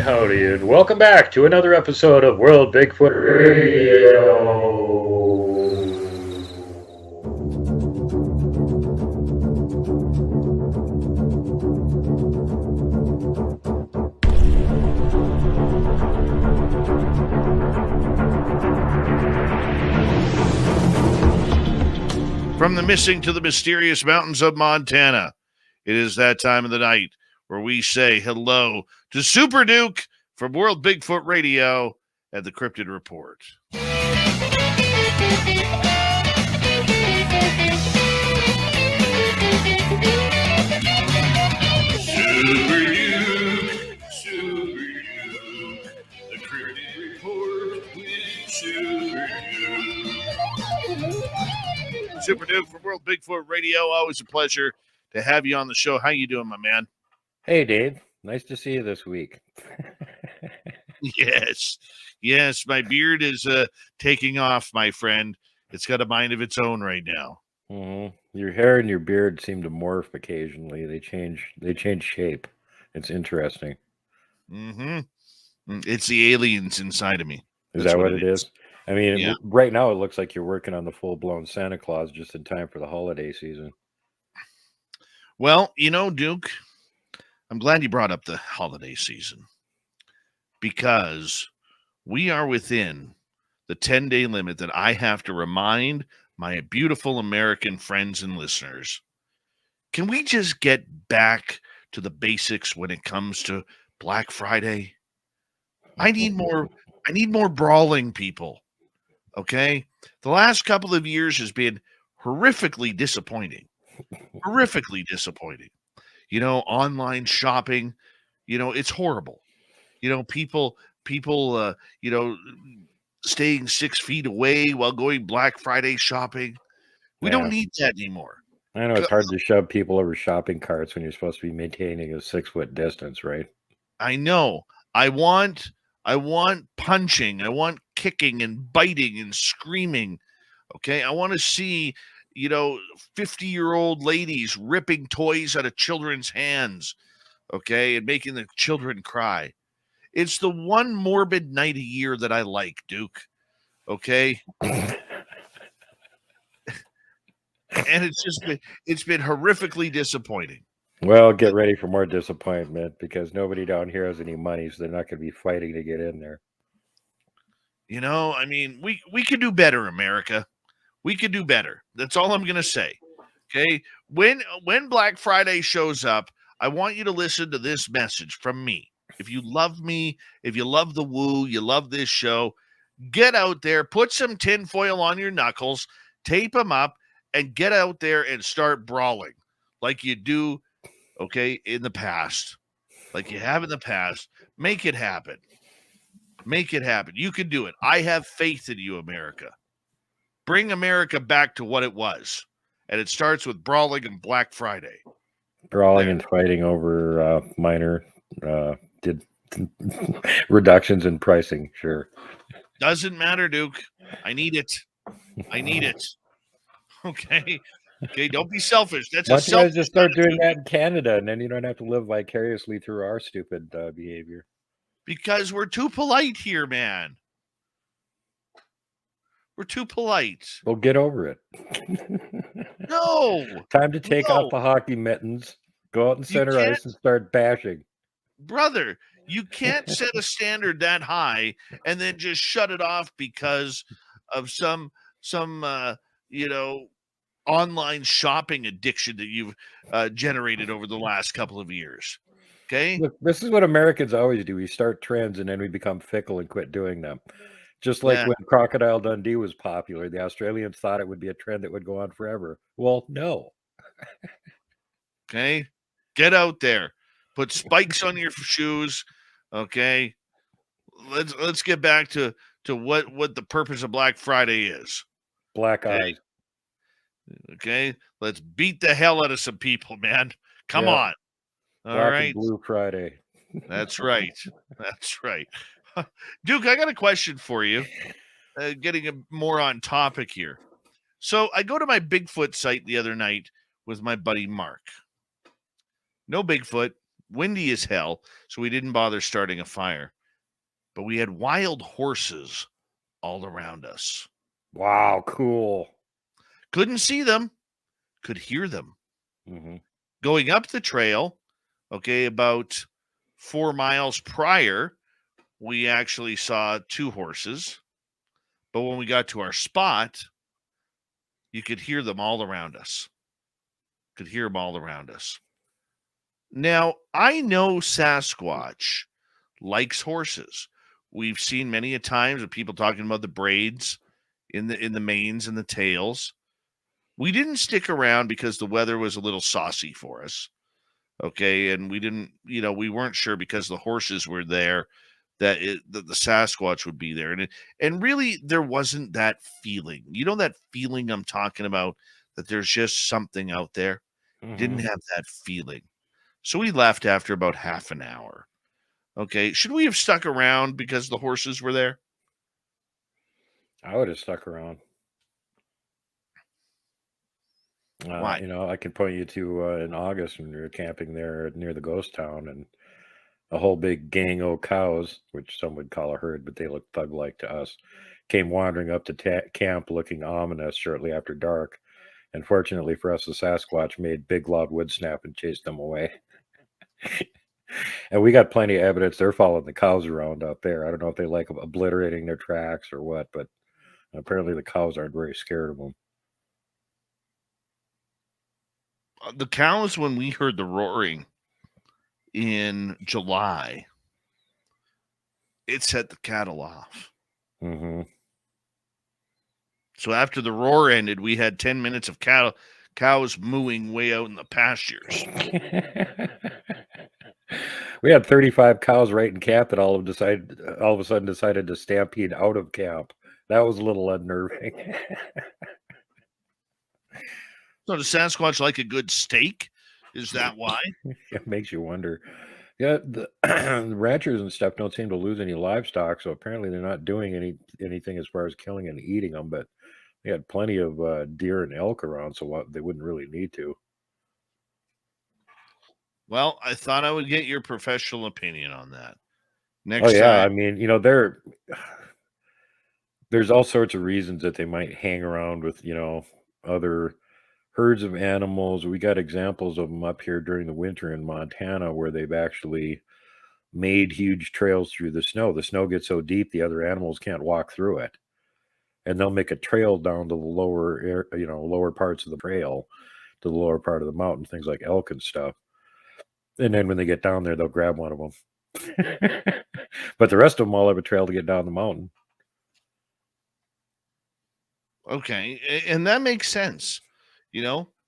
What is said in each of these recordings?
Howdy, and welcome back to another episode of World Bigfoot Radio. From the missing to the mysterious mountains of Montana, it is that time of the night where we say hello to Super Duke from World Bigfoot Radio and the Cryptid Report. Super Duke, the Cryptid Report with Super Duke. Super Duke from World Bigfoot Radio, always a pleasure to have you on the show. How you doing, my man? Hey, Dave. Nice to see you this week. Yes, my beard is taking off, my friend. It's got a mind of its own right now. Mm-hmm. Your hair and your beard seem to morph occasionally. They change shape. It's interesting. Mm-hmm. It's the aliens inside of me. Is that what it is? I mean, yeah. Right now it looks like you're working on the full-blown Santa Claus just in time for the holiday season. Well, you know, Duke, I'm glad you brought up the holiday season because we are within the 10-day limit that I have to remind my beautiful American friends and listeners. Can we just get back to the basics when it comes to Black Friday? I need more brawling people. Okay? The last couple of years has been horrifically disappointing. You know, online shopping, you know, it's horrible. You know, people, you know, staying 6 feet away while going Black Friday shopping. We don't need that anymore. I know it's hard to shove people over shopping carts when you're supposed to be maintaining a 6-foot distance, right? I know. I want punching. I want kicking and biting and screaming. Okay. I want to see, you know, 50-year-old ladies ripping toys out of children's hands, okay, and making the children cry. It's the one morbid night a year that I like, Duke, okay? And it's been horrifically disappointing. Well, get ready for more disappointment because nobody down here has any money, so they're not going to be fighting to get in there. You know, I mean, we could do better, America. We could do better. That's all I'm going to say. Okay? When Black Friday shows up, I want you to listen to this message from me. If you love me, if you love the woo, you love this show, get out there, put some tinfoil on your knuckles, tape them up, and get out there and start brawling like you do, okay, in the past. Like you have in the past. Make it happen. Make it happen. You can do it. I have faith in you, America. Bring America back to what it was. And it starts with brawling and Black Friday. Brawling and fighting over minor reductions in pricing, sure. Doesn't matter, Duke. I need it. Okay. Okay, don't be selfish. That's Why a don't you guys selfish just start doing attitude that in Canada, and then you don't have to live vicariously through our stupid behavior? because we're too polite here, man. We're too polite. Well, get over it. No, Time to take off no, the hockey mittens, go out in you center can't, ice, and start bashing. brother. You can't set a standard that high and then just shut it off because of some you know online shopping addiction that you've generated over the last couple of years. Okay, Look, this is what Americans always do. We start trends and then we become fickle and quit doing them. Just like yeah, when Crocodile Dundee was popular, the Australians thought it would be a trend that would go on forever. Well, no. okay. Get out there, put spikes on your shoes. Okay, let's get back to what the purpose of Black Friday is. Black Okay, eyes. okay. Let's beat the hell out of some people, man. Come Yep. on. All Black and right. blue Friday. That's right. That's right. Duke, I got a question for you. Getting more on topic here. So I go to my Bigfoot site the other night with my buddy Mark. No Bigfoot, windy as hell, so we didn't bother starting a fire. But we had wild horses all around us. Wow, cool. Couldn't see them, could hear them. Hmm. Going up the trail, okay, about 4 miles prior, we actually saw two horses. But when we got to our spot, you could hear them all around us. Could hear them all around us. Now, I know Sasquatch likes horses. We've seen many a times of people talking about the braids in the manes and the tails. We didn't stick around because the weather was a little saucy for us. Okay, and we didn't, we weren't sure because the horses were there that the Sasquatch would be there, and really there wasn't that feeling. You know that feeling I'm talking about, that there's just something out there. Didn't Hmm. have that feeling, so we left after about half an hour. Okay, should we have stuck around because the horses were there? I would have stuck around. Why? I can point you to in August when we were camping there near the ghost town, and a whole big gang of cows, which some would call a herd, but they look thug-like to us, came wandering up to camp looking ominous shortly after dark. And fortunately for us, the Sasquatch made big loud wood snap and chased them away. And we got plenty of evidence they're following the cows around out there. I don't know if they like obliterating their tracks or what, but apparently the cows aren't very scared of them. The cows, when we heard the roaring in July, it set the cattle off. Hmm. So after the roar ended, we had 10 minutes of cows mooing way out in the pastures. We had 35 cows right in camp that all of a sudden decided to stampede out of camp. That was a little unnerving. So does Sasquatch like a good steak? Is that why? It makes you wonder. Yeah, the ranchers and stuff don't seem to lose any livestock, so apparently they're not doing anything as far as killing and eating them. But they had plenty of deer and elk around, so they wouldn't really need to. Well, I thought I would get your professional opinion on that. Oh Next yeah, time, I mean, there's all sorts of reasons that they might hang around with other herds of animals. We got examples of them up here during the winter in Montana where they've actually made huge trails through the snow. The snow gets so deep the other animals can't walk through it, and they'll make a trail down to the lower parts of the trail, to the lower part of the mountain, things like elk and stuff. And then when they get down there, they'll grab one of them. But the rest of them all have a trail to get down the mountain. okay, and that makes sense.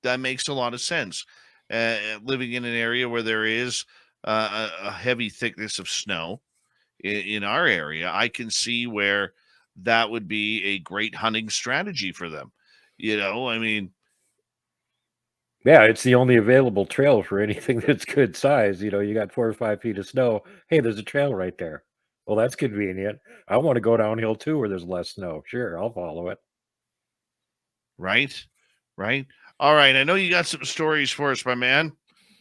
That makes a lot of sense. Living in an area where there is a heavy thickness of snow in our area, I can see where that would be a great hunting strategy for them. I mean, Yeah, it's the only available trail for anything that's good size. You got 4 or 5 feet of snow. Hey, there's a trail right there. Well, that's convenient. I want to go downhill too where there's less snow. Sure, I'll follow it. right, right. All right, I know you got some stories for us, my man.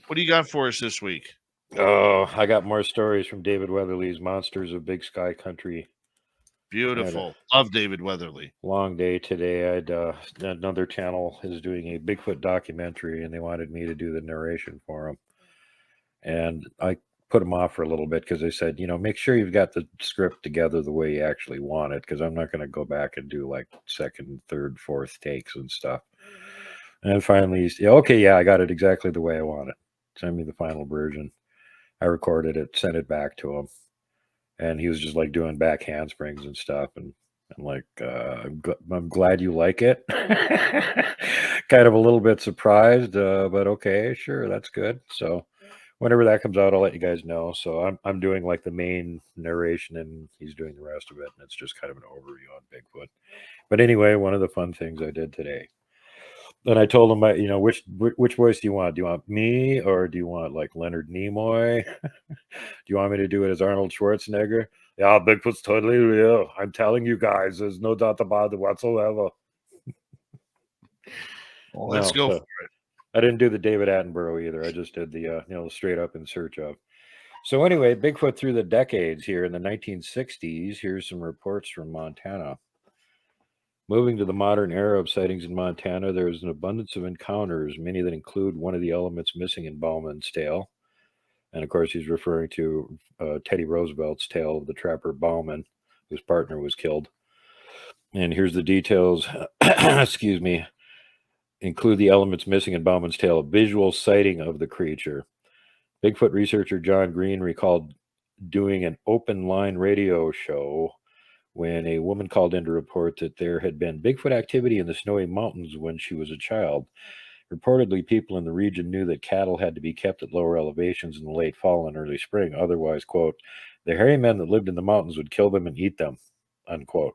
What do you got for us this week? Oh, I got more stories from David Weatherly's Monsters of Big Sky Country. Beautiful. Love David Weatherly. Long day today. Another channel is doing a Bigfoot documentary, and they wanted me to do the narration for them. And I put them off for a little bit because they said, make sure you've got the script together the way you actually want it, because I'm not going to go back and do like second, third, fourth takes and stuff. And finally, okay, yeah, I got it exactly the way I want it. Send me the final version. I recorded it, sent it back to him, and he was just like doing back handsprings and stuff. And I'm like, I'm glad you like it. Kind of a little bit surprised, but okay, sure, that's good. So whenever that comes out, I'll let you guys know. So I'm doing like the main narration, and he's doing the rest of it, and it's just kind of an overview on Bigfoot. But anyway, one of the fun things I did today. And I told him, which voice do you want? Do you want me, or do you want like Leonard Nimoy? Do you want me to do it as Arnold Schwarzenegger? Yeah, Bigfoot's totally real. I'm telling you guys, there's no doubt about it whatsoever. Well, let's go for it. I didn't do the David Attenborough either. I just did the straight up in search of. So anyway, Bigfoot through the decades here in the 1960s. Here's some reports from Montana. Moving to the modern era of sightings in Montana, there is an abundance of encounters, many that include one of the elements missing in Bauman's tale. And of course, he's referring to Teddy Roosevelt's tale of the trapper Bauman, whose partner was killed. And here's the details. Excuse me. Include the elements missing in Bauman's tale: a visual sighting of the creature. Bigfoot researcher John Green recalled doing an open line radio show when a woman called in to report that there had been Bigfoot activity in the Snowy Mountains when she was a child. Reportedly, people in the region knew that cattle had to be kept at lower elevations in the late fall and early spring. Otherwise, quote, the hairy men that lived in the mountains would kill them and eat them, unquote.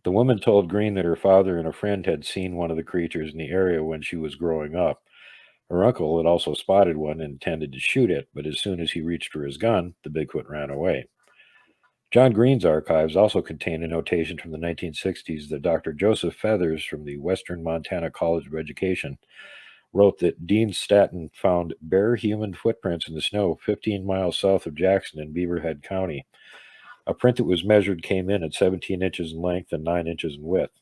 The woman told Green that her father and a friend had seen one of the creatures in the area when she was growing up. Her uncle had also spotted one and intended to shoot it, but as soon as he reached for his gun, the Bigfoot ran away. John Green's archives also contain a notation from the 1960s that Dr. Joseph Feathers from the Western Montana College of Education wrote that Dean Stanton found bare human footprints in the snow 15 miles south of Jackson in Beaverhead County. A print that was measured came in at 17 inches in length and 9 inches in width.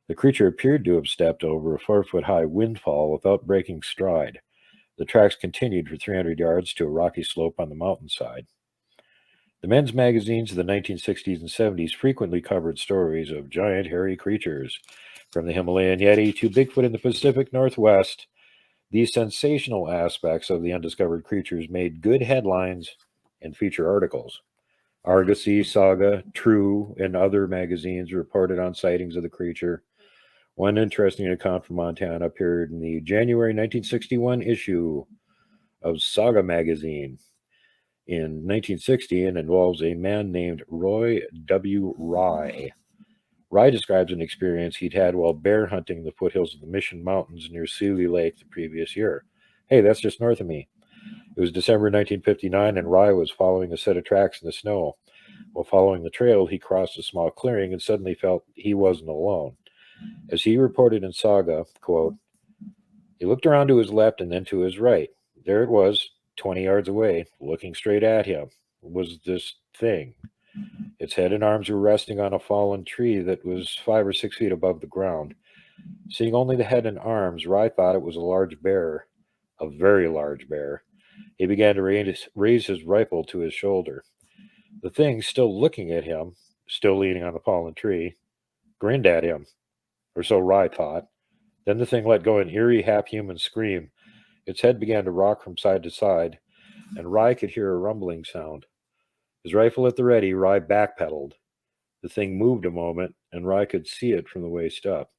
The creature appeared to have stepped over a 4-foot-high windfall without breaking stride. The tracks continued for 300 yards to a rocky slope on the mountainside. The men's magazines of the 1960s and 70s frequently covered stories of giant hairy creatures, from the Himalayan Yeti to Bigfoot in the Pacific Northwest. These sensational aspects of the undiscovered creatures made good headlines and feature articles. Argosy, Saga, True, and other magazines reported on sightings of the creature. One interesting account from Montana appeared in the January 1961 issue of Saga magazine in 1960 and involves a man named Roy W. Rye. Rye describes an experience he'd had while bear hunting in the foothills of the Mission Mountains near Seeley Lake the previous year. Hey, that's just north of me. It was December 1959, and Rye was following a set of tracks in the snow. While following the trail, he crossed a small clearing and suddenly felt he wasn't alone. As he reported in Saga, quote, he looked around to his left and then to his right. There it was, 20 yards away, looking straight at him, was this thing. Its head and arms were resting on a fallen tree that was 5 or 6 feet above the ground. Seeing only the head and arms, Rye thought it was a large bear, a very large bear. He began to raise his rifle to his shoulder. The thing, still looking at him, still leaning on the fallen tree, grinned at him, or so Rye thought. Then the thing let go an eerie, half-human scream. Its head began to rock from side to side, and Rye could hear a rumbling sound. His rifle at the ready, Rye backpedaled. The thing moved a moment, and Rye could see it from the waist up.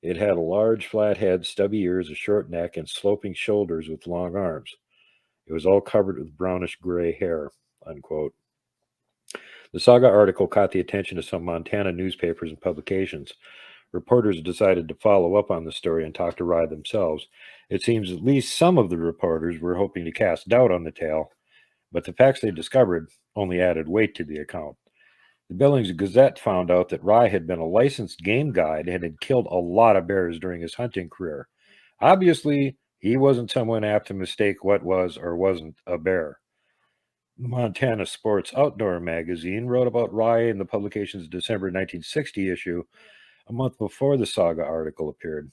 It had a large, flat head, stubby ears, a short neck, and sloping shoulders with long arms. It was all covered with brownish-gray hair, unquote. The Saga article caught the attention of some Montana newspapers and publications. Reporters decided to follow up on the story and talk to Rye themselves. It seems at least some of the reporters were hoping to cast doubt on the tale, but the facts they discovered only added weight to the account. The Billings Gazette found out that Rye had been a licensed game guide and had killed a lot of bears during his hunting career. Obviously, he wasn't someone apt to mistake what was or wasn't a bear. The Montana Sports Outdoor magazine wrote about Rye in the publication's December 1960 issue, a month before the saga article appeared.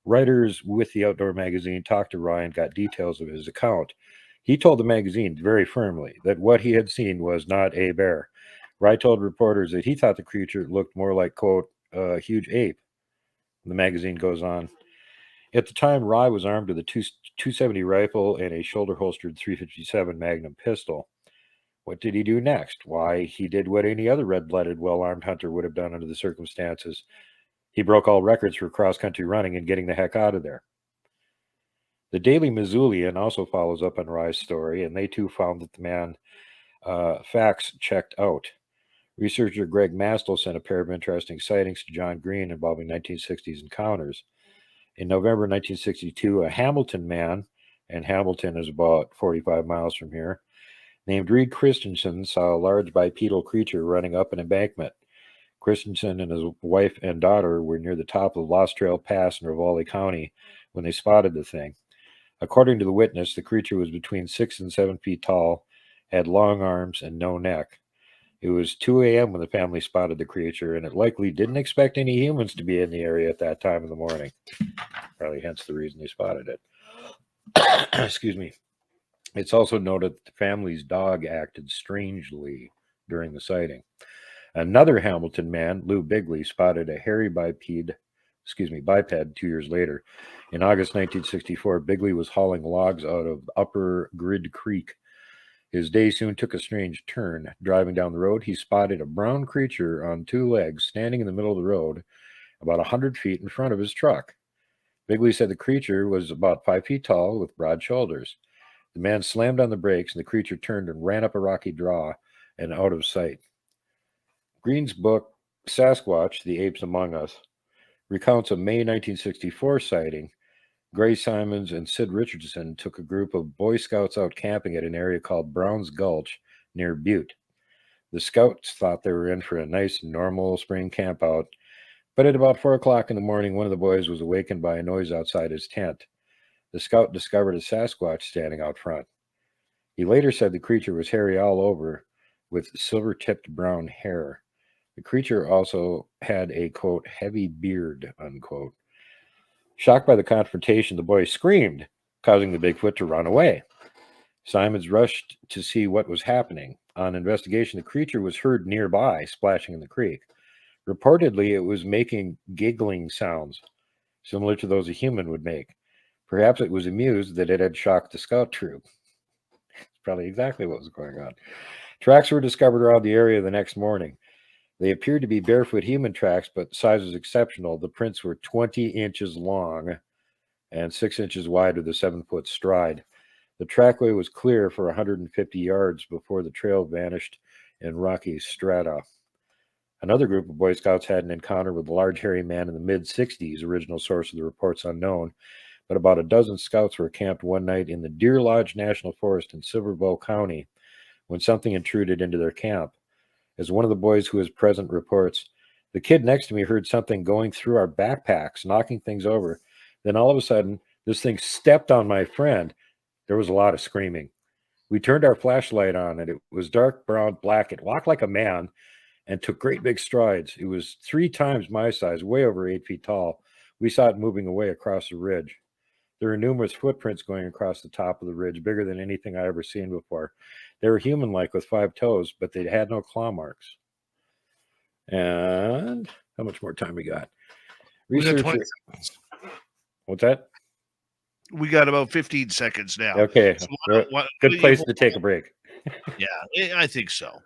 Writers with the Outdoor magazine talked to Rye and got details of his account. He told the magazine very firmly that what he had seen was not a bear. Rye told reporters that he thought the creature looked more like, quote, a huge ape. The magazine goes on. At the time, Rye was armed with a 270 rifle and a shoulder-holstered 357 Magnum pistol. What did he do next? Why, he did what any other red-blooded, well-armed hunter would have done under the circumstances. He broke all records for cross-country running and getting the heck out of there. The Daily Missoulian also follows up on Rye's story, and they too found that the man facts checked out. Researcher Greg Mastel sent a pair of interesting sightings to John Green involving 1960s encounters. In November 1962, a Hamilton man, and Hamilton is about 45 miles from here, named Reed Christensen saw a large bipedal creature running up an embankment. Christensen and his wife and daughter were near the top of Lost Trail Pass in Ravalli County when they spotted the thing. According to the witness, the creature was between 6 and 7 feet tall, had long arms, and no neck. It was 2 a.m. when the family spotted the creature, and it likely didn't expect any humans to be in the area at that time of the morning. Probably hence the reason they spotted it. Excuse me. It's also noted that the family's dog acted strangely during the sighting. Another Hamilton man, Lou Bigley, spotted a hairy biped 2 years later. In August 1964, Bigley was hauling logs out of Upper Grid Creek. His day soon took a strange turn. Driving down the road, he spotted a brown creature on 2 legs standing in the middle of the road about 100 feet in front of his truck. Bigley said the creature was about 5 feet tall with broad shoulders. The man slammed on the brakes, and the creature turned and ran up a rocky draw and out of sight. Green's book, Sasquatch, The Apes Among Us, recounts a May 1964 sighting. Gray Simons and Sid Richardson took a group of Boy Scouts out camping at an area called Brown's Gulch near Butte. The Scouts thought they were in for a nice, normal spring campout, but at about 4 o'clock in the morning, one of the boys was awakened by a noise outside his tent. The scout discovered a Sasquatch standing out front. He later said the creature was hairy all over, with silver-tipped brown hair. The creature also had a, quote, heavy beard, unquote. Shocked by the confrontation, the boy screamed, causing the Bigfoot to run away. Simons rushed to see what was happening. On investigation, the creature was heard nearby, splashing in the creek. Reportedly, it was making giggling sounds, similar to those a human would make. Perhaps it was amused that it had shocked the scout troop. It's probably exactly what was going on. Tracks were discovered around the area the next morning. They appeared to be barefoot human tracks, but the size was exceptional. The prints were 20 inches long and 6 inches wide with a 7-foot stride. The trackway was clear for 150 yards before the trail vanished in rocky strata. Another group of Boy Scouts had an encounter with a large hairy man in the mid-60s. Original source of the report's unknown, but about a dozen scouts were camped one night in the Deer Lodge National Forest in Silver Bow County when something intruded into their camp. As one of the boys who was present reports, the kid next to me heard something going through our backpacks, knocking things over. Then all of a sudden, this thing stepped on my friend. There was a lot of screaming. We turned our flashlight on, and it was dark brown black. It walked like a man and took great big strides. It was 3 times my size, way over 8 feet tall. We saw it moving away across the ridge. There were numerous footprints going across the top of the ridge, bigger than anything I ever seen before. They were human-like with 5 toes, but they had no claw marks. And how much more time we got? Researcher. What's that? We got about 15 seconds now. Okay. So good place to take a break. Yeah, I think so.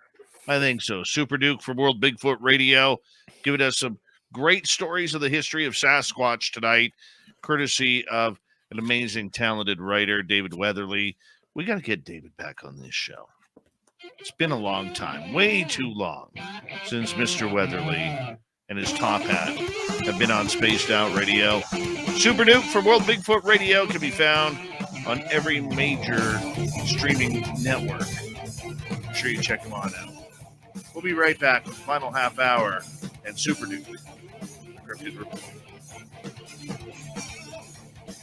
Super Duke from World Bigfoot Radio, giving us some great stories of the history of Sasquatch tonight, courtesy of an amazing, talented writer, David Weatherly. We got to get David back on this show. It's been a long time, way too long, since Mr. Weatherly and his top hat have been on Spaced Out Radio. Super Duke from World Bigfoot Radio can be found on every major streaming network. I'm sure you check them on out. We'll be right back with the final half hour and Super Duke. Cryptid Report.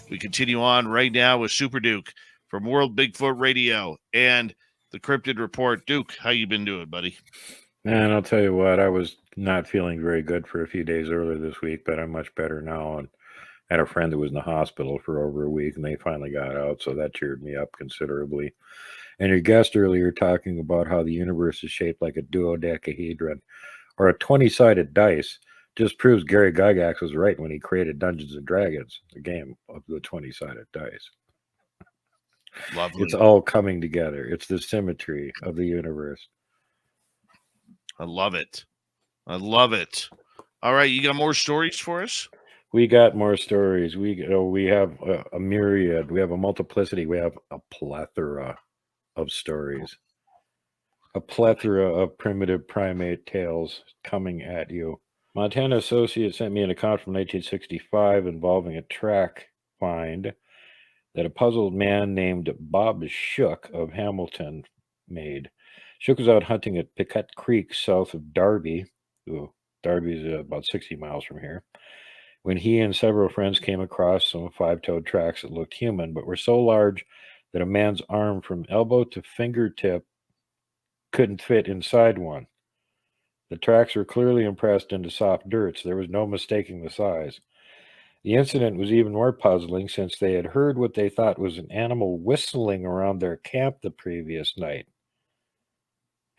We continue on right now with Super Duke from World Bigfoot Radio and the Cryptid Report. Duke, how you been doing, buddy? And I'll tell you what, I was not feeling very good for a few days earlier this week, but I'm much better now. And I had a friend that was in the hospital for over a week, and they finally got out, so that cheered me up considerably. And your guest earlier talking about how the universe is shaped like a duodecahedron or a 20-sided dice just proves Gary Gygax was right when he created Dungeons and Dragons, the game of the 20-sided dice. Lovely. It's all coming together. It's the symmetry of the universe. I love it. I love it. All right, you got more stories for us? We got more stories. We have a myriad. We have a multiplicity. We have a plethora of stories. A plethora of primitive primate tales coming at you. Montana Associates sent me an account from 1965 involving a track find that a puzzled man named Bob Shook of Hamilton made. Shook was out hunting at Piquette Creek south of Darby. Darby is about 60 miles from here. When he and several friends came across some five-toed tracks that looked human, but were so large that a man's arm from elbow to fingertip couldn't fit inside one. The tracks were clearly impressed into soft dirt, so there was no mistaking the size. The incident was even more puzzling since they had heard what they thought was an animal whistling around their camp the previous night.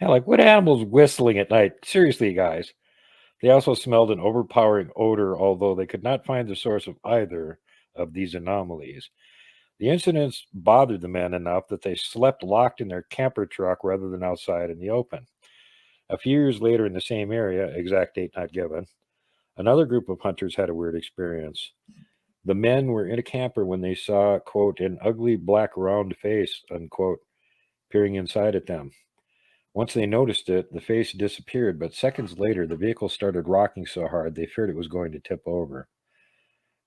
Yeah, like, what animal's whistling at night? Seriously, guys. They also smelled an overpowering odor, although they could not find the source of either of these anomalies. The incidents bothered the men enough that they slept locked in their camper truck rather than outside in the open. A few years later in the same area, exact date not given, another group of hunters had a weird experience. The men were in a camper when they saw, quote, an ugly black round face, unquote, peering inside at them. Once they noticed it, the face disappeared, but seconds later, the vehicle started rocking so hard they feared it was going to tip over.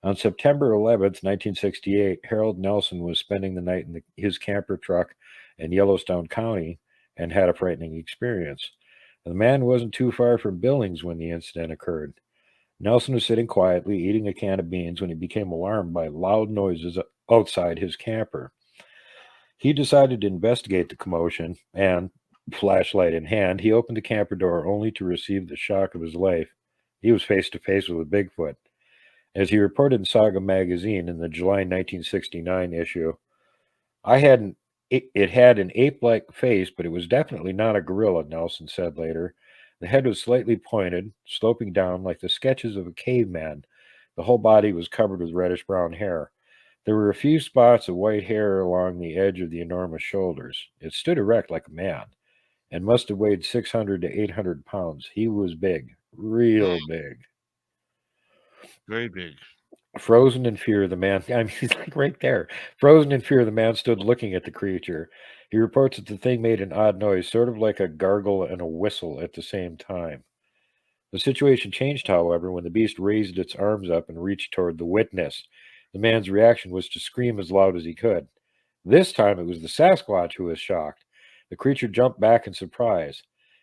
On September 11th, 1968, Harold Nelson was spending the night in his camper truck in Yellowstone County and had a frightening experience. The man wasn't too far from Billings when the incident occurred. Nelson was sitting quietly, eating a can of beans, when he became alarmed by loud noises outside his camper. He decided to investigate the commotion, and, flashlight in hand, he opened the camper door only to receive the shock of his life. He was face to face with a Bigfoot. As he reported in Saga magazine in the July 1969 issue, it had an ape-like face, but it was definitely not a gorilla, Nelson said later. The head was slightly pointed, sloping down like the sketches of a caveman. The whole body was covered with reddish-brown hair. There were a few spots of white hair along the edge of the enormous shoulders. It stood erect like a man and must have weighed 600 to 800 pounds. He was big, real big. Very big. Frozen in fear, the man, I mean, he's like right there. Frozen in fear, the man stood looking at the creature. He reports that the thing made an odd noise, sort of like a gargle and a whistle at the same time. The situation changed, however, when the beast raised its arms up and reached toward the witness. The man's reaction was to scream as loud as he could. This time it was the Sasquatch who was shocked. The creature jumped back in surprise.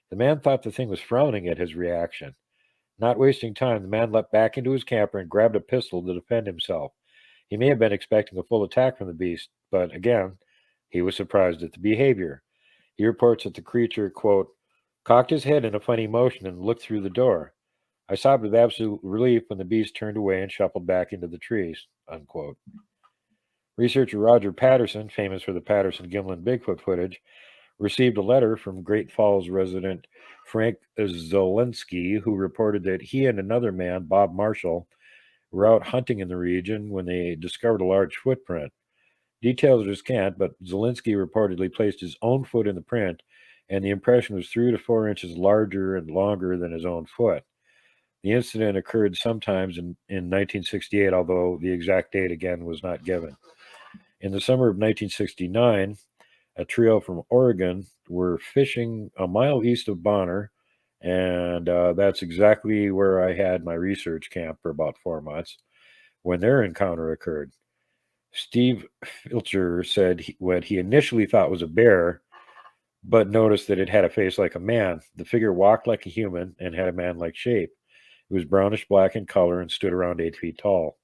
The man thought the thing was frowning at his reaction. Not wasting time, the man leapt back into his camper and grabbed a pistol to defend himself. He may have been expecting a full attack from the beast, but again, he was surprised at the behavior. He reports that the creature, quote, cocked his head in a funny motion and looked through the door. I sobbed with absolute relief when the beast turned away and shuffled back into the trees, unquote. Researcher Roger Patterson, famous for the Patterson-Gimlin Bigfoot footage, received a letter from Great Falls resident Frank Zielinski, who reported that he and another man, Bob Marshall, were out hunting in the region when they discovered a large footprint. Details are scant, but Zielinski reportedly placed his own foot in the print, and the impression was 3 to 4 inches larger and longer than his own foot. The incident occurred sometimes in 1968, although the exact date again was not given. In the summer of 1969, a trio from Oregon were fishing a mile east of Bonner, and that's exactly where I had my research camp for about 4 months when their encounter occurred. Steve Filcher said what he initially thought was a bear but noticed that it had a face like a man. The figure walked like a human and had a man like shape. It was brownish black in color and stood around 8 feet tall.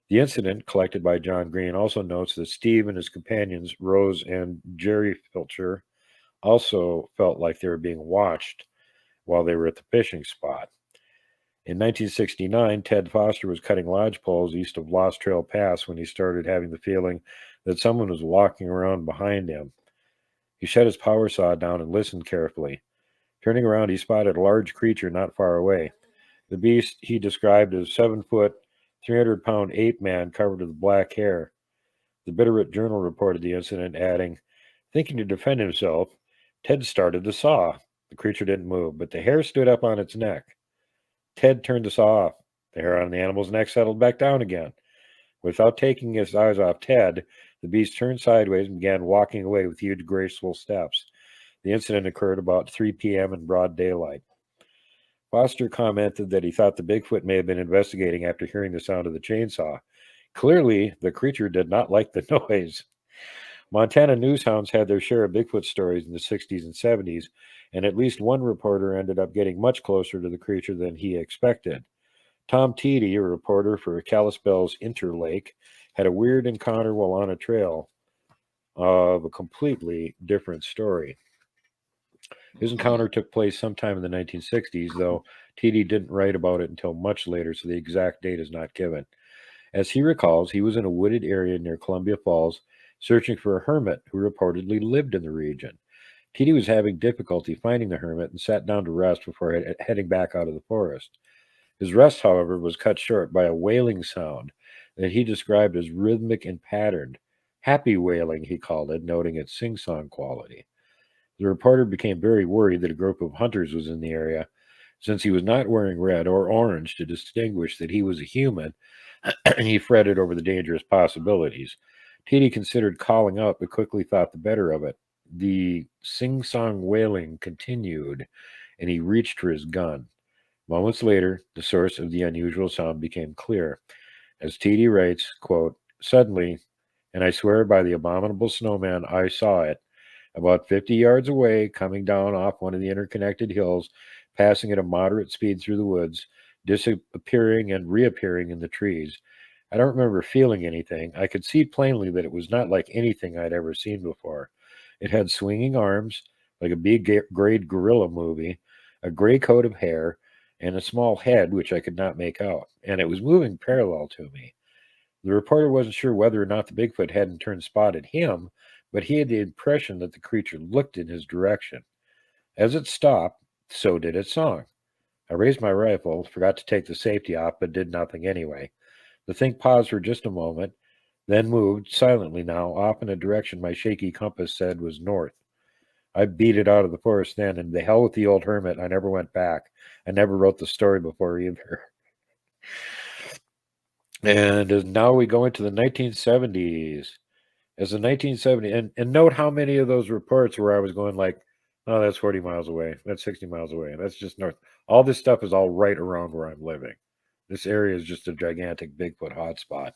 The incident, collected by John Green, also notes that Steve and his companions, Rose and Jerry Filcher, also felt like they were being watched while they were at the fishing spot. In 1969, Ted Foster was cutting lodge poles east of Lost Trail Pass when he started having the feeling that someone was walking around behind him. He shut his power saw down and listened carefully. Turning around, he spotted a large creature not far away. The beast he described as 7 foot, 300-pound ape man covered with black hair. The Bitterroot Journal reported the incident, adding, thinking to defend himself, Ted started the saw. The creature didn't move, but the hair stood up on its neck. Ted turned the saw off. The hair on the animal's neck settled back down again. Without taking his eyes off Ted, the beast turned sideways and began walking away with huge, graceful steps. The incident occurred about 3 p.m. in broad daylight. Foster commented that he thought the Bigfoot may have been investigating after hearing the sound of the chainsaw. Clearly, the creature did not like the noise. Montana newshounds had their share of Bigfoot stories in the 60s and 70s, and at least one reporter ended up getting much closer to the creature than he expected. Tom Teedy, a reporter for Kalispell's Interlake, had a weird encounter while on a trail of a completely different story. His encounter took place sometime in the 1960s, though Teedy didn't write about it until much later, so the exact date is not given. As he recalls, he was in a wooded area near Columbia Falls searching for a hermit who reportedly lived in the region. Teedy was having difficulty finding the hermit and sat down to rest before heading back out of the forest. His rest, however, was cut short by a wailing sound that he described as rhythmic and patterned. Happy wailing, he called it, noting its sing song quality. The reporter became very worried that a group of hunters was in the area, since he was not wearing red or orange to distinguish that he was a human. He fretted over the dangerous possibilities. Teedy considered calling out, but quickly thought the better of it. The sing song wailing continued, and he reached for his gun. Moments later, the source of the unusual sound became clear. As Teedy writes, quote, suddenly, and I swear by the abominable snowman, I saw it, about 50 yards away, coming down off one of the interconnected hills, passing at a moderate speed through the woods, disappearing and reappearing in the trees. I don't remember feeling anything. I could see plainly that it was not like anything I'd ever seen before. It had swinging arms, like a big grayed gorilla movie, a gray coat of hair, and a small head which I could not make out, and it was moving parallel to me. The reporter wasn't sure whether or not the Bigfoot had in turn spotted him, but he had the impression that the creature looked in his direction. As it stopped, so did its song. I raised my rifle, forgot to take the safety off, but did nothing anyway. The thing paused for just a moment, then moved, silently now, off in a direction my shaky compass said was north. I beat it out of the forest then, and the hell with the old hermit, I never went back. I never wrote the story before either. And now we go into the 1970s. As the 1970s, and note how many of those reports where I was going like, oh, that's 40 miles away, that's 60 miles away, that's just north. All this stuff is all right around where I'm living. This area is just a gigantic Bigfoot hotspot.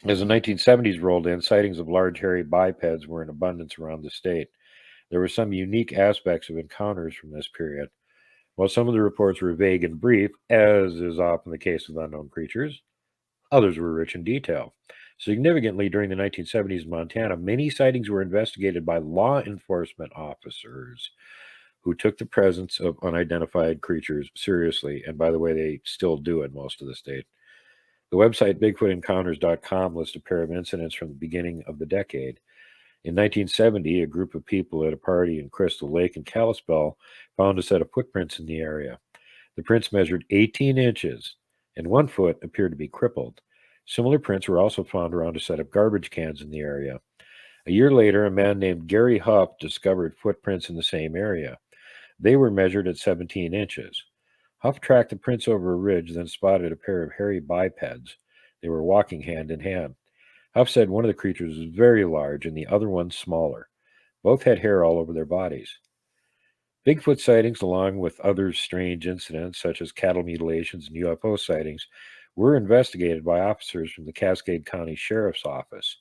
As the 1970s rolled in, sightings of large hairy bipeds were in abundance around the state. There were some unique aspects of encounters from this period. While some of the reports were vague and brief, as is often the case with unknown creatures, others were rich in detail. Significantly, during the 1970s in Montana, many sightings were investigated by law enforcement officers who took the presence of unidentified creatures seriously. And by the way, they still do in most of the state. The website BigfootEncounters.com lists a pair of incidents from the beginning of the decade. In 1970, a group of people at a party in Crystal Lake in Kalispell found a set of footprints in the area. The prints measured 18 inches, and one foot appeared to be crippled. Similar prints were also found around a set of garbage cans in the area. A year later, a man named Gary Huff discovered footprints in the same area. They were measured at 17 inches. Huff tracked the prints over a ridge, then spotted a pair of hairy bipeds. They were walking hand in hand. Huff said one of the creatures was very large and the other one smaller. Both had hair all over their bodies. Bigfoot sightings, along with other strange incidents such as cattle mutilations and UFO sightings, were investigated by officers from the Cascade County Sheriff's Office.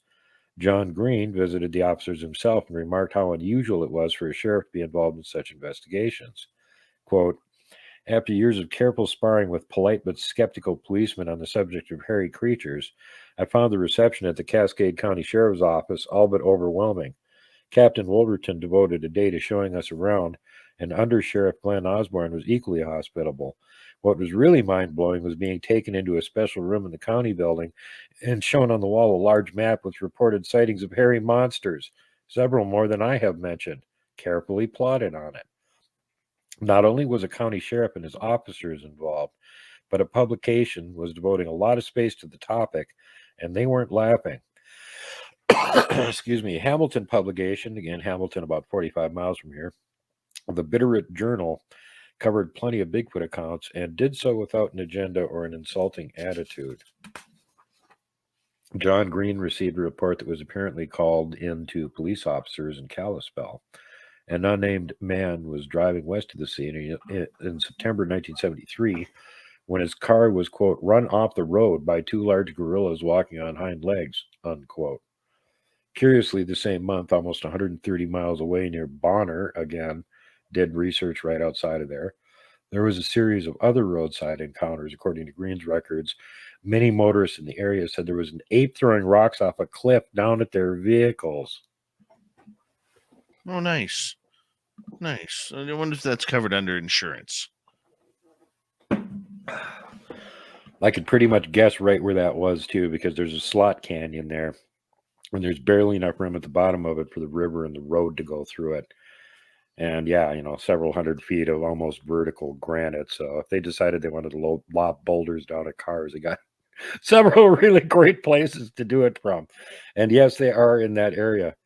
John Green visited the officers himself and remarked how unusual it was for a sheriff to be involved in such investigations. Quote, after years of careful sparring with polite but skeptical policemen on the subject of hairy creatures, I found the reception at the Cascade County Sheriff's Office all but overwhelming. Captain Wolverton devoted a day to showing us around, and Under Sheriff Glenn Osborne was equally hospitable. What was really mind blowing was being taken into a special room in the county building and shown on the wall a large map with reported sightings of hairy monsters, several more than I have mentioned, carefully plotted on it. Not only was a county sheriff and his officers involved, but a publication was devoting a lot of space to the topic, and they weren't laughing. Excuse me. Hamilton publication, again, Hamilton about 45 miles from here, the Bitterroot Journal covered plenty of Bigfoot accounts and did so without an agenda or an insulting attitude. John Green received a report that was apparently called in to police officers in Kalispell. An unnamed man was driving west of the scene in September 1973 when his car was, quote, run off the road by two large gorillas walking on hind legs, unquote. Curiously, the same month, almost 130 miles away near Bonner, again, did research right outside of there. There was a series of other roadside encounters, according to Green's records. Many motorists in the area said there was an ape throwing rocks off a cliff down at their vehicles. Oh, nice. Nice. I wonder if that's covered under insurance. I could pretty much guess right where that was, too, because there's a slot canyon there, and there's barely enough room at the bottom of it for the river and the road to go through it. And yeah, several hundred feet of almost vertical granite. So if they decided they wanted to lob boulders down at cars, they got several really great places to do it from. And yes, they are in that area.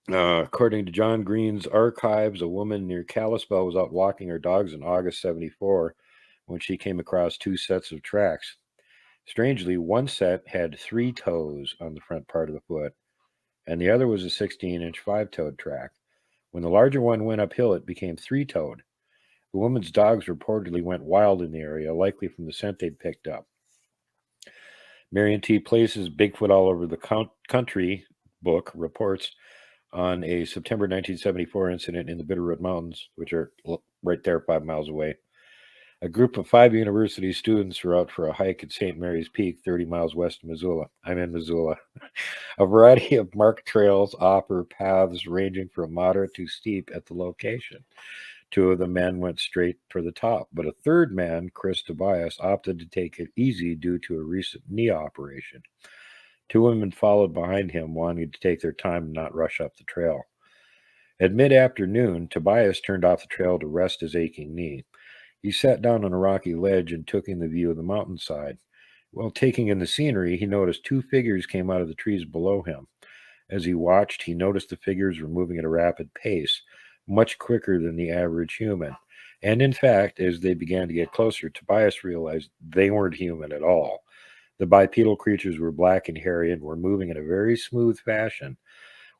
According to John Green's archives, a woman near Kalispell was out walking her dogs in August 74 when she came across two sets of tracks. Strangely, one set had 3 toes on the front part of the foot, and the other was a 16-inch 5-toed track. When the larger one went uphill, it became 3-toed. The woman's dogs reportedly went wild in the area, likely from the scent they'd picked up. Marion T. Place's Bigfoot All Over the Country book reports on a September 1974 incident in the Bitterroot Mountains, which are right there 5 miles away. A group of 5 university students were out for a hike at St. Mary's Peak, 30 miles west of Missoula. I'm in Missoula. A variety of marked trails offer paths ranging from moderate to steep at the location. 2 of the men went straight for the top, but a third man, Chris Tobias, opted to take it easy due to a recent knee operation. 2 women followed behind him, wanting to take their time and not rush up the trail. At mid-afternoon, Tobias turned off the trail to rest his aching knee. He sat down on a rocky ledge and took in the view of the mountainside. While taking in the scenery, he noticed 2 figures came out of the trees below him. As he watched, he noticed the figures were moving at a rapid pace, much quicker than the average human. And in fact, as they began to get closer, Tobias realized they weren't human at all. The bipedal creatures were black and hairy and were moving in a very smooth fashion.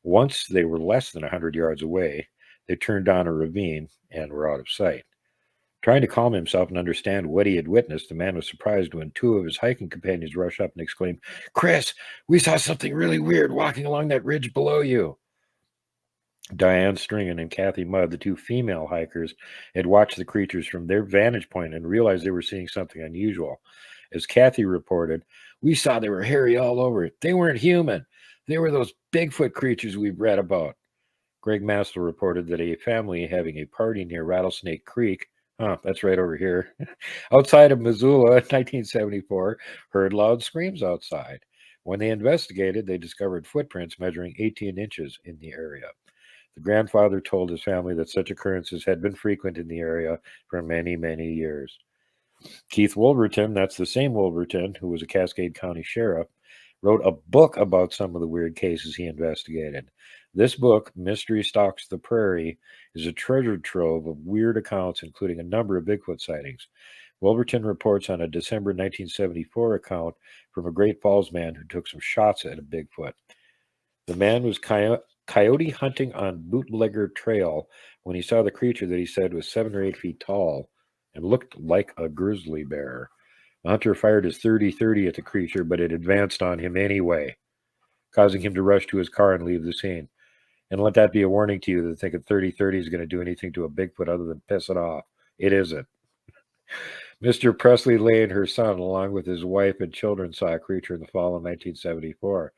Once they were less than 100 yards away, they turned down a ravine and were out of sight. Trying to calm himself and understand what he had witnessed, the man was surprised when 2 of his hiking companions rushed up and exclaimed, "Chris, we saw something really weird walking along that ridge below you." Diane Stringen and Kathy Mudd, the 2 female hikers, had watched the creatures from their vantage point and realized they were seeing something unusual. As Kathy reported, "We saw they were hairy all over. They weren't human. They were those Bigfoot creatures we've read about." Greg Mastel reported that a family having a party near Rattlesnake Creek, that's right over here, outside of Missoula in 1974, heard loud screams outside. When they investigated, they discovered footprints measuring 18 inches in the area. The grandfather told his family that such occurrences had been frequent in the area for many, many years. Keith Wolverton, that's the same Wolverton who was a Cascade County sheriff, wrote a book about some of the weird cases he investigated. This book, Mystery Stalks the Prairie, is a treasure trove of weird accounts, including a number of Bigfoot sightings. Wolverton reports on a December 1974 account from a Great Falls man who took some shots at a Bigfoot. The man was coyote hunting on Bootlegger Trail when he saw the creature that he said was 7 or 8 feet tall and looked like a grizzly bear. The hunter fired his .30-30 at the creature, but it advanced on him anyway. causing him to rush to his car and leave the scene. And let that be a warning to you that think a 30-30 is going to do anything to a Bigfoot other than piss it off. It isn't. Mr. Presley Lay and her son, along with his wife and children, saw a creature in the fall of 1974.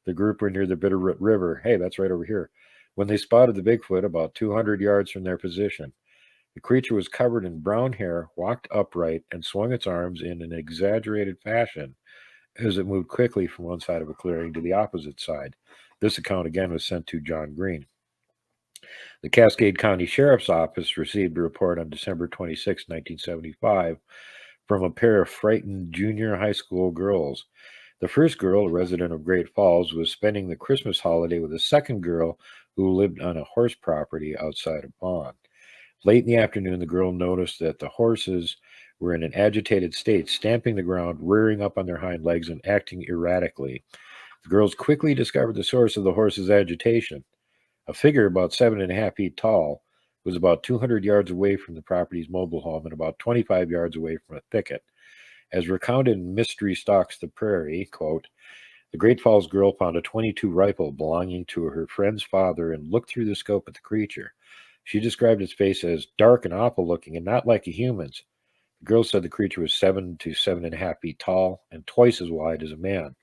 The group were near the Bitterroot River. Hey, that's right over here. When they spotted the Bigfoot about 200 yards from their position. The creature was covered in brown hair, walked upright, and swung its arms in an exaggerated fashion as it moved quickly from one side of a clearing to the opposite side. This account again was sent to John Green. The Cascade County Sheriff's Office received a report on December 26, 1975, from a pair of frightened junior high school girls. The first girl, a resident of Great Falls, was spending the Christmas holiday with a second girl who lived on a horse property outside of Bond. Late in the afternoon, the girl noticed that the horses were in an agitated state, stamping the ground, rearing up on their hind legs, and acting erratically. The girls quickly discovered the source of the horses' agitation. A figure about 7.5 feet tall was about 200 yards away from the property's mobile home and about 25 yards away from a thicket. As recounted in Mystery Stalks the Prairie, quote, the Great Falls girl found a .22 rifle belonging to her friend's father and looked through the scope at the creature. She described its face as dark and awful looking and not like a human's. The girl said the creature was 7 to 7.5 feet tall and twice as wide as a man.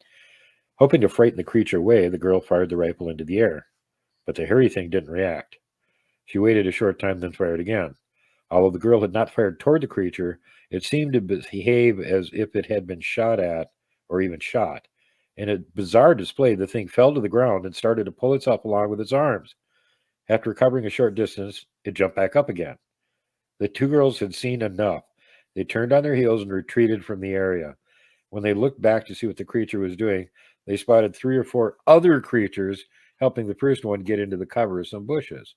Hoping to frighten the creature away, the girl fired the rifle into the air. But the hairy thing didn't react. She waited a short time, then fired again. Although the girl had not fired toward the creature, it seemed to behave as if it had been shot at or even shot. In a bizarre display, the thing fell to the ground and started to pull itself along with its arms. After recovering a short distance, it jumped back up again. The two girls had seen enough. They turned on their heels and retreated from the area. When they looked back to see what the creature was doing, they spotted 3 or 4 other creatures helping the first one get into the cover of some bushes.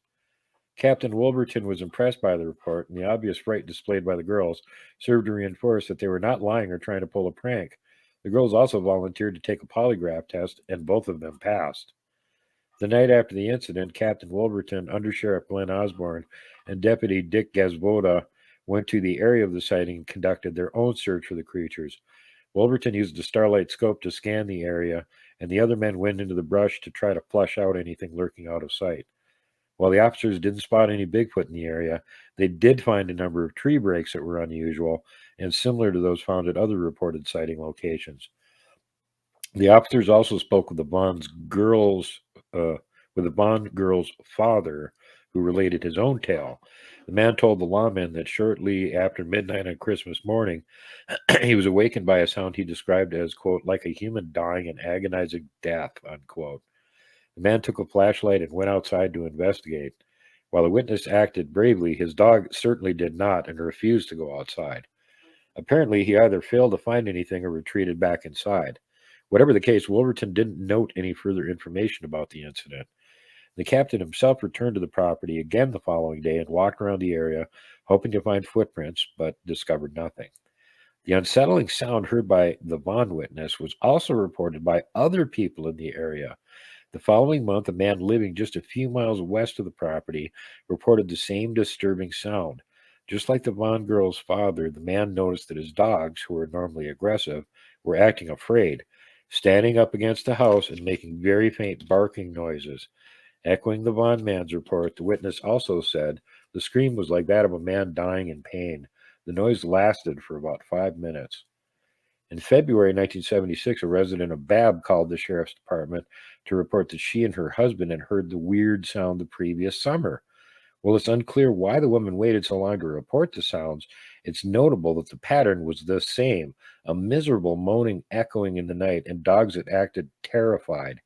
Captain Wolverton was impressed by the report, and the obvious fright displayed by the girls served to reinforce that they were not lying or trying to pull a prank. The girls also volunteered to take a polygraph test, and both of them passed. The night after the incident, Captain Wolverton, Under Sheriff Glenn Osborne, and Deputy Dick Gazvoda went to the area of the sighting and conducted their own search for the creatures. Wolverton used a starlight scope to scan the area, and the other men went into the brush to try to flush out anything lurking out of sight. While the officers didn't spot any Bigfoot in the area, they did find a number of tree breaks that were unusual and similar to those found at other reported sighting locations. The officers also spoke with the Bond girl's father, who related his own tale. The man told the lawmen that shortly after midnight on Christmas morning, he was awakened by a sound he described as, quote, like a human dying an agonizing death, unquote. The man took a flashlight and went outside to investigate. While the witness acted bravely, his dog certainly did not and refused to go outside. Apparently, he either failed to find anything or retreated back inside. Whatever the case, Wolverton didn't note any further information about the incident. The captain himself returned to the property again the following day and walked around the area, hoping to find footprints, but discovered nothing. The unsettling sound heard by the Vaughn witness was also reported by other people in the area. The following month, a man living just a few miles west of the property reported the same disturbing sound. Just like the Vaughn girl's father, the man noticed that his dogs, who were normally aggressive, were acting afraid, standing up against the house and making very faint barking noises. Echoing the Vaughn man's report, the witness also said the scream was like that of a man dying in pain. The noise lasted for about 5 minutes. In February 1976, a resident of Babb called the sheriff's department to report that she and her husband had heard the weird sound the previous summer. While it's unclear why the woman waited so long to report the sounds, it's notable that the pattern was the same, a miserable moaning echoing in the night and dogs that acted terrified,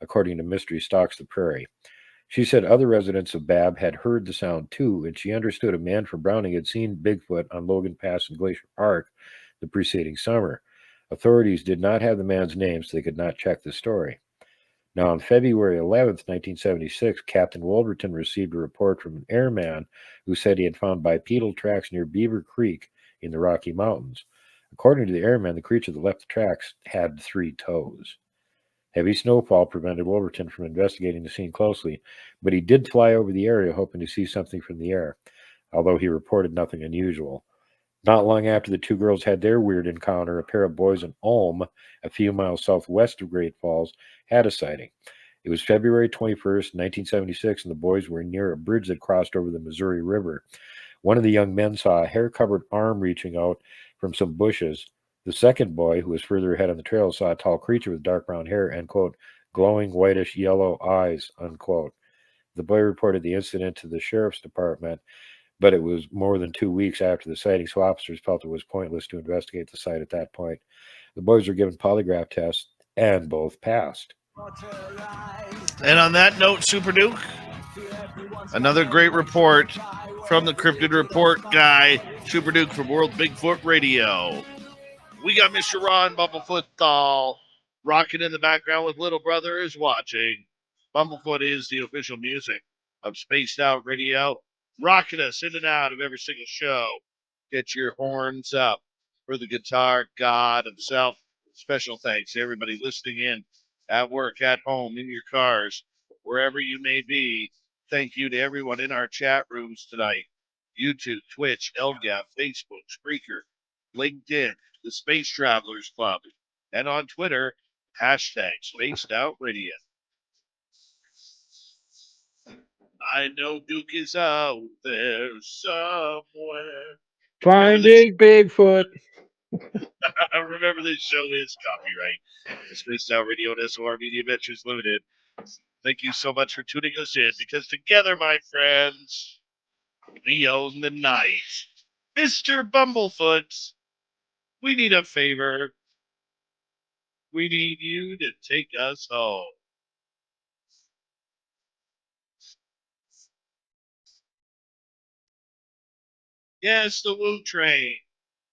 according to Mystery Stalks the Prairie. She said other residents of Babb had heard the sound too, and she understood a man from Browning had seen Bigfoot on Logan Pass and Glacier Park the preceding summer. Authorities did not have the man's name, so they could not check the story. Now, on February 11th, 1976, Captain Wolverton received a report from an airman who said he had found bipedal tracks near Beaver Creek in the Rocky Mountains. According to the airman, the creature that left the tracks had 3 toes. Heavy snowfall prevented Wolverton from investigating the scene closely, but he did fly over the area hoping to see something from the air, although he reported nothing unusual. Not long after the two girls had their weird encounter, a pair of boys in Ulm, a few miles southwest of Great Falls, had a sighting. It was February 21st, 1976, and the boys were near a bridge that crossed over the Missouri River. One of the young men saw a hair covered arm reaching out from some bushes. The second boy, who was further ahead on the trail, saw a tall creature with dark brown hair and, quote, glowing whitish yellow eyes, unquote. The boy reported the incident to the sheriff's department, but it was more than 2 weeks after the sighting, so officers felt it was pointless to investigate the site at that point. The boys were given polygraph tests, and both passed. And on that note, Super Duke, another great report from the Cryptid Report guy, Super Duke from World Bigfoot Radio. We got Mr. Ron Bumblefoot Thal rocking in the background with Little Brother is Watching. Bumblefoot is the official music of Spaced Out Radio, rocking us in and out of every single show. Get your horns up for the guitar god himself. Special thanks to everybody listening in at work, at home, in your cars, wherever you may be. Thank you to everyone in our chat rooms tonight. YouTube, Twitch, LGAP, Facebook, Spreaker, LinkedIn, the Space Travelers Club, and on Twitter, hashtag Spaced Out Radio. I know Duke is out there somewhere. Finding Bigfoot. Remember, this show is copyright Spaced Out Radio and SOR Media Ventures Limited. Thank you so much for tuning us in, because together, my friends, we own the night. Mr. Bumblefoot, we need a favor. We need you to take us home. Yes, the Woo Train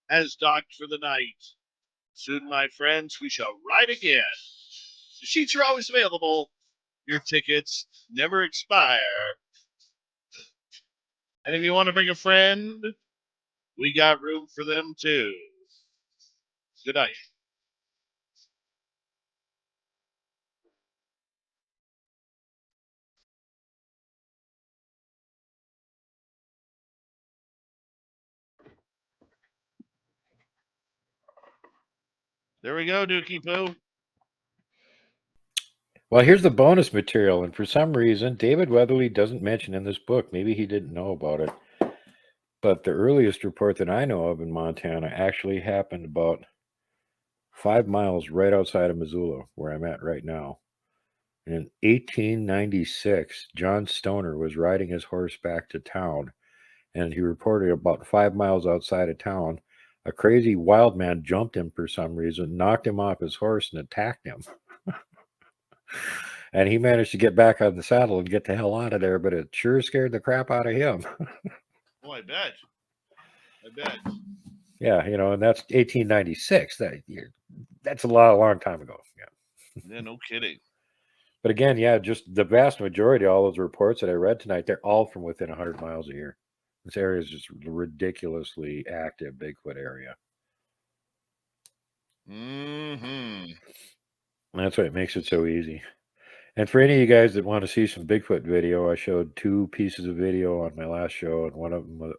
has docked for the night. Soon, my friends, we shall ride again. The sheets are always available. Your tickets never expire. And if you want to bring a friend, we got room for them too. Good night. There we go, Dookie Poo. Well, here's the bonus material, and for some reason, David Weatherly doesn't mention in this book. Maybe he didn't know about it. But the earliest report that I know of in Montana actually happened about 5 miles right outside of Missoula, where I'm at right now. In 1896, John Stoner was riding his horse back to town, and he reported about 5 miles outside of town, a crazy wild man jumped him for some reason, knocked him off his horse, and attacked him. And he managed to get back on the saddle and get the hell out of there, but it sure scared the crap out of him. Oh, I bet. Yeah, and that's 1896. That's a long time ago. Yeah, no kidding. But again, yeah, just the vast majority of all those reports that I read tonight, they're all from within 100 miles a year. This area is just ridiculously active Bigfoot area. Mm-hmm. That's what makes it so easy. And for any of you guys that want to see some Bigfoot video, I showed 2 pieces of video on my last show, and one of them,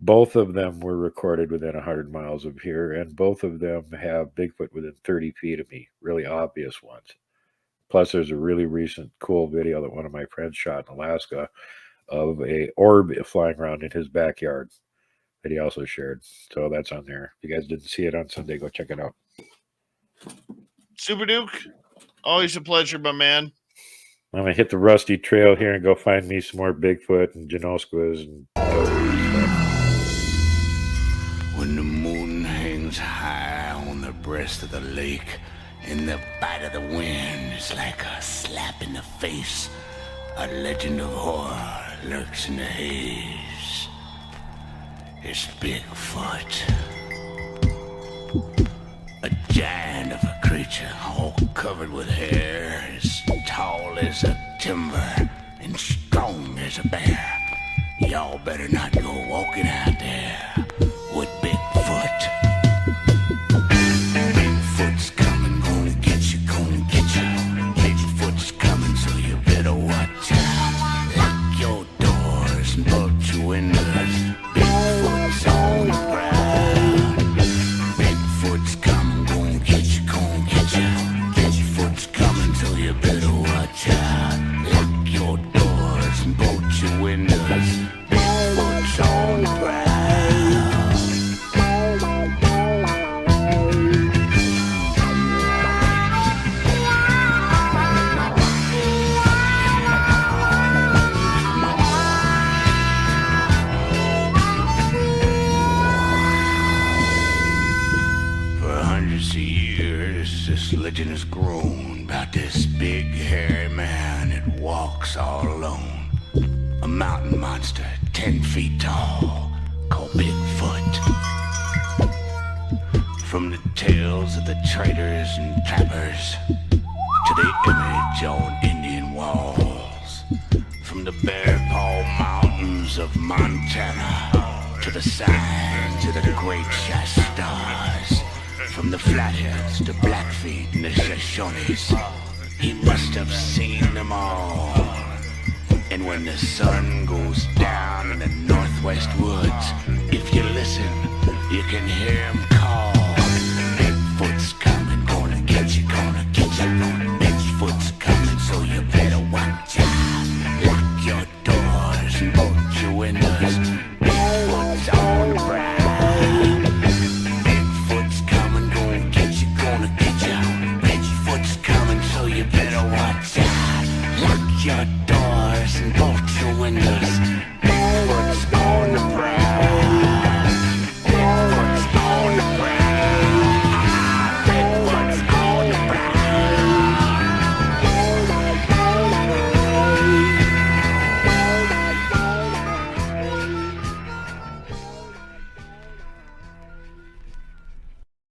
both of them were recorded within 100 miles of here, and both of them have Bigfoot within 30 feet of me, really obvious ones. Plus, there's a really recent cool video that one of my friends shot in Alaska of a orb flying around in his backyard that he also shared. So that's on there. If you guys didn't see it on Sunday, go check it out. Super Duke, always a pleasure, my man. I'm going to hit the Rusty Trail here and go find me some more Bigfoot and Janosquas and when the moon hangs high on the breast of the lake and the bite of the wind is like a slap in the face, a legend of horror lurks in the haze. It's Bigfoot, a giant of a creature all covered with hair, as tall as a timber and strong as a bear. Y'all better not go walking out there with Bigfoot. Bigfoot's coming, gonna get you, gonna get you. Bigfoot's coming, so you better watch out. Lock your doors and bolt your windows. Bigfoot's on has grown about this big hairy man that walks all alone. A mountain monster 10 feet tall called Bigfoot. From the tales of the traders and trappers to the image on Indian walls. From the Bear Paw Mountains of Montana to the signs of the Great Shastas. From the Flatheads to Blackfeet and the Shoshones, he must have seen them all. And when the sun goes down in the northwest woods, if you listen, you can hear him call.